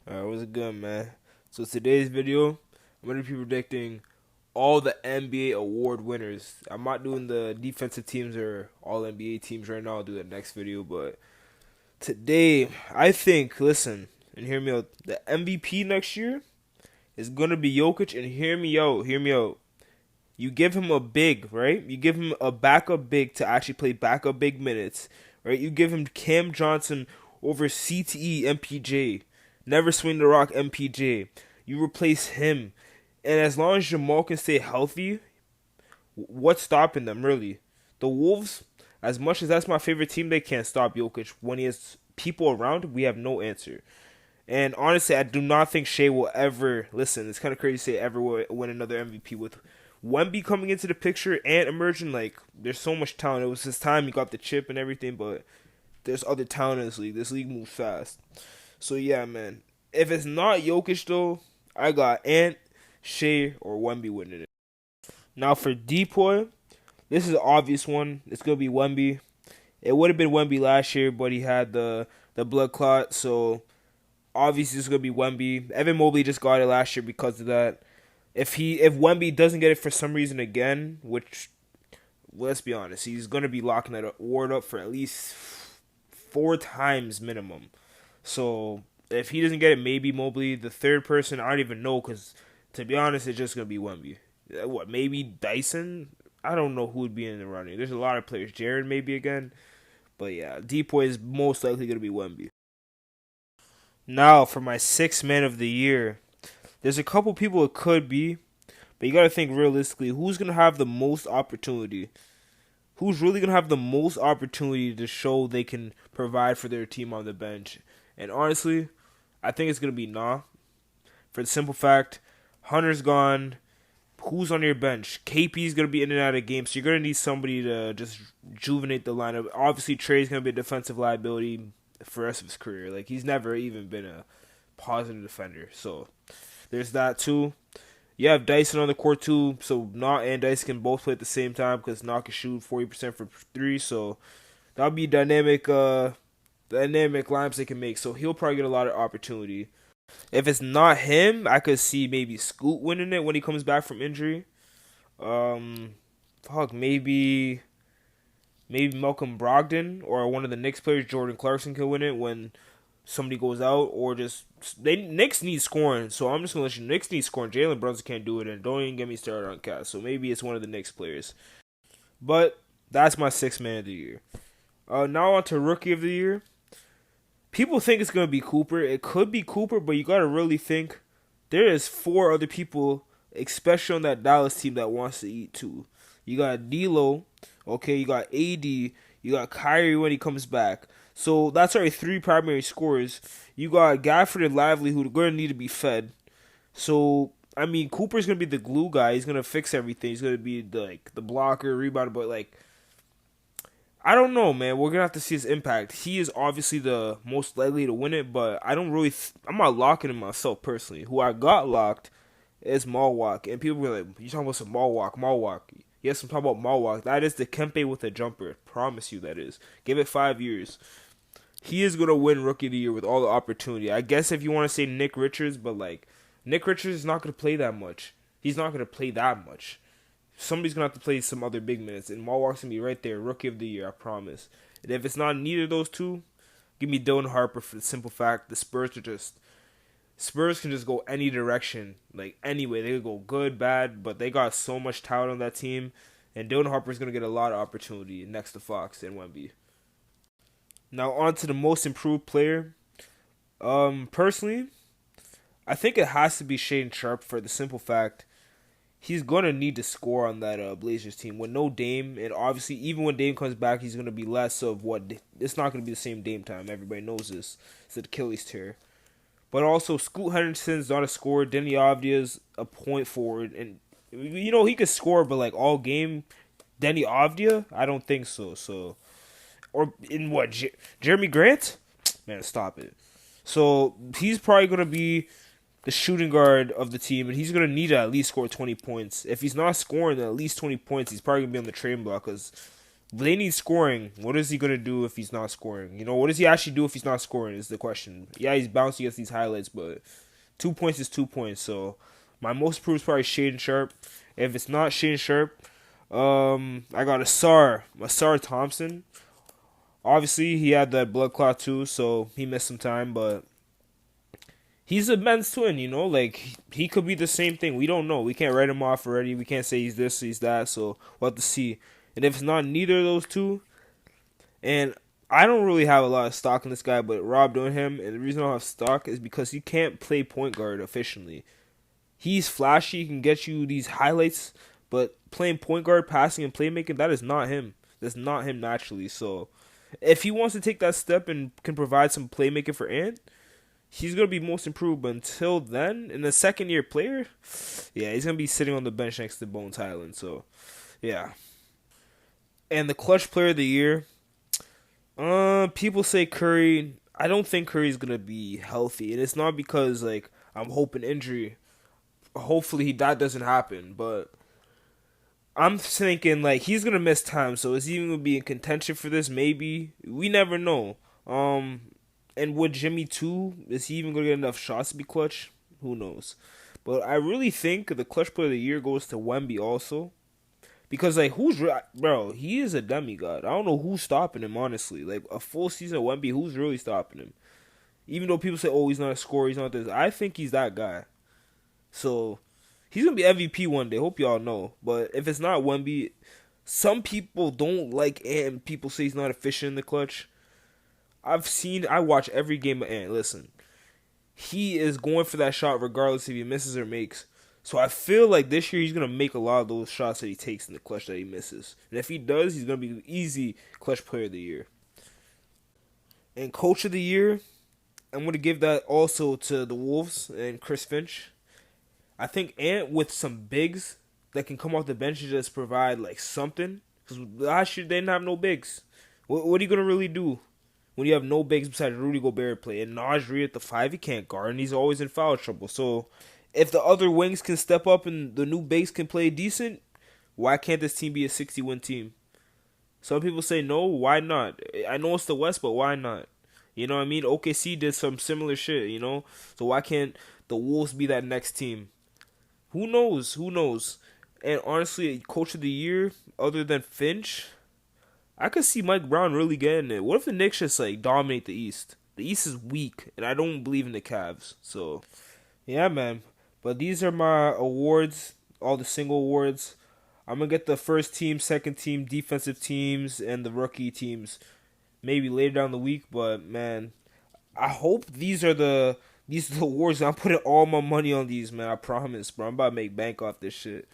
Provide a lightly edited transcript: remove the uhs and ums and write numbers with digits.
What's good, man? So today's video, I'm gonna be predicting all the NBA award winners. I'm not doing the defensive teams or all NBA teams right now. I'll do the next video, but today I think, listen and hear me out. The MVP next year is gonna be Jokic, and hear me out. Hear me out. You give him a big, right? You give him a backup big to actually play backup big minutes, right? You give him Cam Johnson over CTE MPJ, never swing the rock MPJ. You replace him, and as long as Jamal can stay healthy, what's stopping them really? The Wolves, as much as that's my favorite team, they can't stop Jokic when he has people around. We have no answer. And honestly, I do not think Shea will ever listen. It's kind of crazy to say ever will win another MVP with Wemby coming into the picture and emerging. Like there's so much talent. It was his time. He got the chip and everything, but there's other talent in this league. This league moves fast. So yeah, man. If it's not Jokic though, I got Ant, Shea, or Wemby winning it. Now for Depoy, this is an obvious one. It's gonna be Wemby. It would have been Wemby last year, but he had the blood clot, so obviously it's gonna be Wemby. Evan Mobley just got it last year because of that. If Wemby doesn't get it for some reason again, which let's be honest, he's gonna be locking that award up for at least 4 times minimum. So if he doesn't get it, maybe Mobley. The third person, I don't even know, because to be honest, it's just gonna be Wemby. What, maybe Dyson? I don't know who would be in the running. There's a lot of players. Jared maybe again, but yeah, Depoy is most likely gonna be Wemby. Now for my sixth man of the year, there's a couple people it could be, but you gotta think realistically. Who's gonna have the most opportunity? Who's really gonna have the most opportunity to show they can provide for their team on the bench? And honestly, I think it's gonna be Nah. For the simple fact, Hunter's gone. Who's on your bench? KP's gonna be in and out of games, so you're gonna need somebody to just rejuvenate the lineup. Obviously, Trey's gonna be a defensive liability for the rest of his career. Like he's never even been a positive defender. So there's that too. You have Dyson on the court too, so Knott and Dyson can both play at the same time because Knott can shoot 40% for three. So that'll be dynamic lineups they can make. So he'll probably get a lot of opportunity. If it's not him, I could see maybe Scoot winning it when he comes back from injury. Um, maybe Malcolm Brogdon or one of the Knicks players, Jordan Clarkson, could win it when somebody goes out, or just Knicks need scoring. So I'm just gonna let you Knicks need scoring. Jalen Brunson can't do it, and don't even get me started on Cat. So maybe it's one of the Knicks players. But that's my sixth man of the year. Now on to rookie of the year. People think it's gonna be Cooper. It could be Cooper, but you gotta really think there is 4 other people, especially on that Dallas team, that wants to eat too. You got D'Lo, okay. You got AD. You got Kyrie when he comes back. So that's already 3 primary scorers. You got Gafford and Lively who are going to need to be fed. So I mean, Cooper's gonna be the glue guy. He's gonna fix everything. He's gonna be the blocker, rebounder. But I don't know, man. We're gonna have to see his impact. He is obviously the most likely to win it, but I don't really. I'm not locking him myself personally. Who I got locked is Malwalk, and people were like, "You talking about some Malwalk?" Yes, I'm talking about Malwalk. That is the Kempe with a jumper. Promise you that is. Give it 5 years. He is gonna win Rookie of the Year with all the opportunity. I guess if you want to say Nick Richards, but Nick Richards is not gonna play that much. He's not gonna play that much. Somebody's gonna have to play some other big minutes, and Malwalk's gonna be right there, Rookie of the Year, I promise. And if it's not neither of those two, give me Dylan Harper for the simple fact the Spurs can just go any direction, like anyway. They could go good, bad, but they got so much talent on that team, and Dylan Harper's gonna get a lot of opportunity next to Fox and Wemby. Now on to the most improved player. Personally, I think it has to be Shane Sharp for the simple fact he's gonna need to score on that Blazers team with no Dame, and obviously even when Dame comes back, he's gonna be less of what. It's not gonna be the same Dame time. Everybody knows this. It's an Achilles tear. But also, Scoot Henderson's not a scorer. Denny Avdia's a point forward, and he could score, but all game, Denny Avdia, I don't think so. So, or in what Jeremy Grant, man, stop it. So he's probably gonna be the shooting guard of the team, and he's gonna need to at least score 20 points. If he's not scoring at least 20 points, he's probably gonna be on the trade block because They need scoring. What is he gonna do if he's not scoring? What does he actually do if he's not scoring? Is the question. Yeah, he's bouncing against these highlights, but 2 points is 2 points. So my most approved is probably Shaden Sharp. If it's not Shaden Sharp, I got Asar Thompson. Obviously, he had that blood clot too, so he missed some time, but he's a men's twin, like he could be the same thing. We don't know. We can't write him off already. We can't say he's this, he's that. So we'll have to see. And if it's not neither of those two, and I don't really have a lot of stock in this guy, but Rob Dunham, and the reason I don't have stock is because he can't play point guard efficiently. He's flashy, he can get you these highlights, but playing point guard, passing, and playmaking, that is not him. That's not him naturally. So if he wants to take that step and can provide some playmaking for Ant, he's gonna be most improved. But until then, in the second year player, yeah, he's gonna be sitting on the bench next to Bones Highland. So yeah. And the clutch player of the year, people say Curry. I don't think Curry's gonna be healthy, and it's not because like I'm hoping injury. Hopefully that doesn't happen, but I'm thinking like he's gonna miss time. So is he even gonna be in contention for this? Maybe we never know. And with Jimmy too, is he even gonna get enough shots to be clutch? Who knows? But I really think the clutch player of the year goes to Wemby also. Because like bro, he is a demigod. I don't know who's stopping him honestly. Like a full season of Wemby, who's really stopping him? Even though people say, "Oh, he's not a scorer, he's not this," I think he's that guy. So he's gonna be MVP one day. Hope y'all know. But if it's not Wemby, some people don't like Ant. And people say he's not efficient in the clutch. I watch every game of Ant. Listen, he is going for that shot regardless if he misses or makes. So I feel like this year he's gonna make a lot of those shots that he takes in the clutch that he misses. And if he does, he's gonna be easy clutch player of the year. And coach of the year, I'm gonna give that also to the Wolves and Chris Finch. I think Ant with some bigs that can come off the bench and just provide like something. Because last year they didn't have no bigs. What are you gonna really do when you have no bigs besides Rudy Gobert play and Naj Reid at the five? He can't guard and he's always in foul trouble. So if the other wings can step up and the new bigs can play decent, why can't this team be a 60-win team? Some people say no. Why not? I know it's the West, but why not? You know what I mean? OKC did some similar shit. So why can't the Wolves be that next team? Who knows? Who knows? And honestly, coach of the year, other than Finch, I could see Mike Brown really getting it. What if the Knicks just like dominate the East? The East is weak, and I don't believe in the Cavs. So, yeah, man. But these are my awards, all the single awards. I'm gonna get the first team, second team, defensive teams, and the rookie teams maybe later down the week. But man, I hope these are the awards. I'm putting all my money on these, man. I promise, bro. I'm about to make bank off this shit.